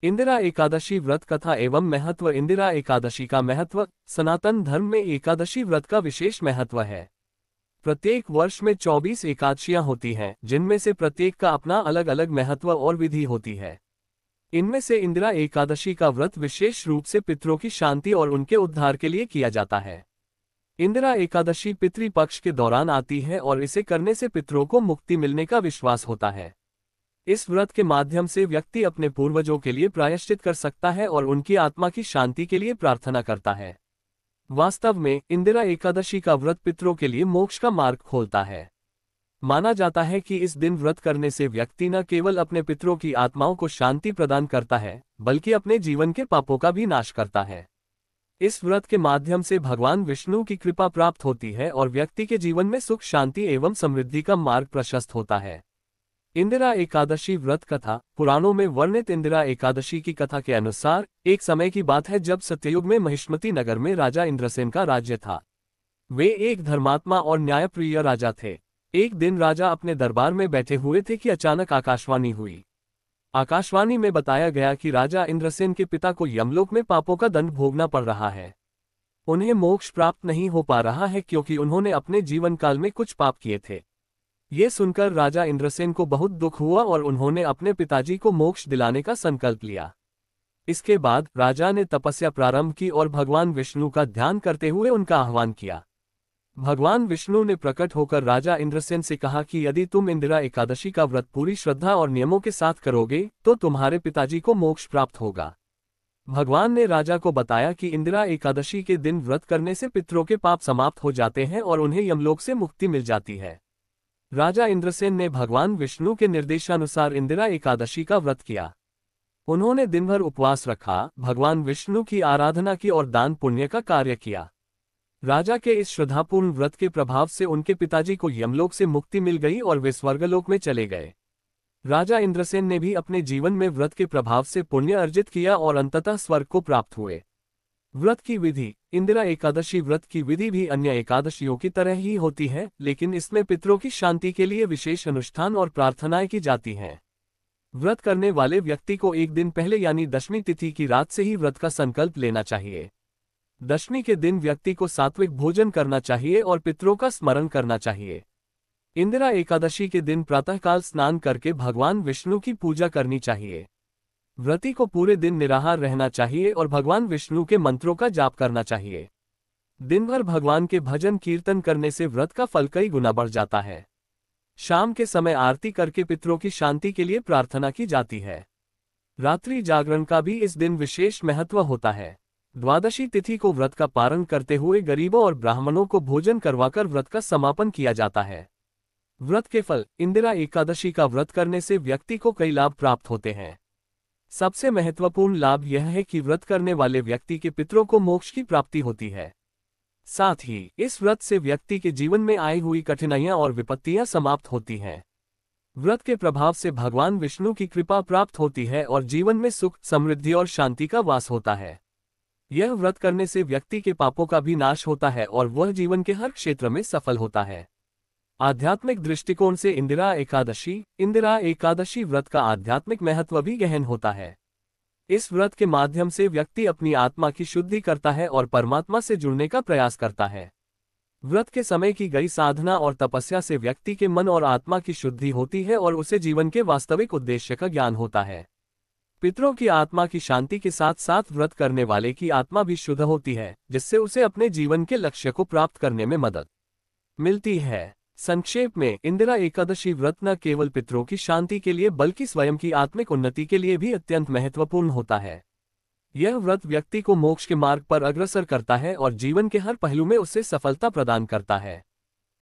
इंदिरा एकादशी व्रत कथा एवं महत्व। इंदिरा एकादशी का महत्व। सनातन धर्म में एकादशी व्रत का विशेष महत्व है। प्रत्येक वर्ष में 24 एकादशियां होती हैं, जिनमें से प्रत्येक का अपना अलग अलग महत्व और विधि होती है। इनमें से इंदिरा एकादशी का व्रत विशेष रूप से पितरों की शांति और उनके उद्धार के लिए किया जाता है। इंदिरा एकादशी पितृपक्ष के दौरान आती है और इसे करने से पितरों को मुक्ति मिलने का विश्वास होता है। इस व्रत के माध्यम से व्यक्ति अपने पूर्वजों के लिए प्रायश्चित कर सकता है और उनकी आत्मा की शांति के लिए प्रार्थना करता है। वास्तव में इंदिरा एकादशी का व्रत पितरों के लिए मोक्ष का मार्ग खोलता है। माना जाता है कि इस दिन व्रत करने से व्यक्ति न केवल अपने पितरों की आत्माओं को शांति प्रदान करता है, बल्कि अपने जीवन के पापों का भी नाश करता है। इस व्रत के माध्यम से भगवान विष्णु की कृपा प्राप्त होती है और व्यक्ति के जीवन में सुख, शांति एवं समृद्धि का मार्ग प्रशस्त होता है। इंदिरा एकादशी व्रत कथा। पुराणों में वर्णित इंदिरा एकादशी की कथा के अनुसार एक समय की बात है जब सत्ययुग में महिष्मती नगर में राजा इंद्रसेन का राज्य था। वे एक धर्मात्मा और न्यायप्रिय राजा थे। एक दिन राजा अपने दरबार में बैठे हुए थे कि अचानक आकाशवाणी हुई। आकाशवाणी में बताया गया कि राजा इंद्रसेन के पिता को यमलोक में पापों का दंड भोगना पड़ रहा है। उन्हें मोक्ष प्राप्त नहीं हो पा रहा है क्योंकि उन्होंने अपने जीवन काल में कुछ पाप किए थे। ये सुनकर राजा इंद्रसेन को बहुत दुख हुआ और उन्होंने अपने पिताजी को मोक्ष दिलाने का संकल्प लिया। इसके बाद राजा ने तपस्या प्रारंभ की और भगवान विष्णु का ध्यान करते हुए उनका आह्वान किया। भगवान विष्णु ने प्रकट होकर राजा इंद्रसेन से कहा कि यदि तुम इंदिरा एकादशी का व्रत पूरी श्रद्धा और नियमों के साथ करोगे तो तुम्हारे पिताजी को मोक्ष प्राप्त होगा। भगवान ने राजा को बताया कि इंदिरा एकादशी के दिन व्रत करने से पितरों के पाप समाप्त हो जाते हैं और उन्हें यमलोक से मुक्ति मिल जाती है। राजा इंद्रसेन ने भगवान विष्णु के निर्देशानुसार इंदिरा एकादशी का व्रत किया। उन्होंने दिन भर उपवास रखा, भगवान विष्णु की आराधना की और दान पुण्य का कार्य किया। राजा के इस श्रद्धापूर्ण व्रत के प्रभाव से उनके पिताजी को यमलोक से मुक्ति मिल गई और वे स्वर्गलोक में चले गए। राजा इंद्रसेन ने भी अपने जीवन में व्रत के प्रभाव से पुण्य अर्जित किया और अंततः स्वर्ग को प्राप्त हुए। व्रत की विधि। इंदिरा एकादशी व्रत की विधि भी अन्य एकादशियों की तरह ही होती है, लेकिन इसमें पितरों की शांति के लिए विशेष अनुष्ठान और प्रार्थनाएं की जाती हैं। व्रत करने वाले व्यक्ति को एक दिन पहले यानी दशमी तिथि की रात से ही व्रत का संकल्प लेना चाहिए। दशमी के दिन व्यक्ति को सात्विक भोजन करना चाहिए और पितरों का स्मरण करना चाहिए। इंदिरा एकादशी के दिन प्रातःकाल स्नान करके भगवान विष्णु की पूजा करनी चाहिए। व्रती को पूरे दिन निराहार रहना चाहिए और भगवान विष्णु के मंत्रों का जाप करना चाहिए। दिन भर भगवान के भजन कीर्तन करने से व्रत का फल कई गुना बढ़ जाता है। शाम के समय आरती करके पितरों की शांति के लिए प्रार्थना की जाती है। रात्रि जागरण का भी इस दिन विशेष महत्व होता है। द्वादशी तिथि को व्रत का पारण करते हुए गरीबों और ब्राह्मणों को भोजन करवाकर व्रत का समापन किया जाता है। व्रत के फल। इंदिरा एकादशी का व्रत करने से व्यक्ति को कई लाभ प्राप्त होते हैं। सबसे महत्वपूर्ण लाभ यह है कि व्रत करने वाले व्यक्ति के पितरों को मोक्ष की प्राप्ति होती है। साथ ही इस व्रत से व्यक्ति के जीवन में आई हुई कठिनाइयां और विपत्तियां समाप्त होती हैं। व्रत के प्रभाव से भगवान विष्णु की कृपा प्राप्त होती है और जीवन में सुख, समृद्धि और शांति का वास होता है। यह व्रत करने से व्यक्ति के पापों का भी नाश होता है और वह जीवन के हर क्षेत्र में सफल होता है। आध्यात्मिक दृष्टिकोण से इंदिरा एकादशी व्रत का आध्यात्मिक महत्व भी गहन होता है। इस व्रत के माध्यम से व्यक्ति अपनी आत्मा की शुद्धि करता है और परमात्मा से जुड़ने का प्रयास करता है। व्रत के समय की गई साधना और तपस्या से व्यक्ति के मन और आत्मा की शुद्धि होती है और उसे जीवन के वास्तविक उद्देश्य का ज्ञान होता है। पितरों की आत्मा की शांति के साथ साथ व्रत करने वाले की आत्मा भी शुद्ध होती है, जिससे उसे अपने जीवन के लक्ष्य को प्राप्त करने में मदद मिलती है। संक्षेप में, इंदिरा एकादशी व्रत न केवल पितरों की शांति के लिए बल्कि स्वयं की आत्मिक उन्नति के लिए भी अत्यंत महत्वपूर्ण होता है। यह व्रत व्यक्ति को मोक्ष के मार्ग पर अग्रसर करता है और जीवन के हर पहलू में उसे सफलता प्रदान करता है।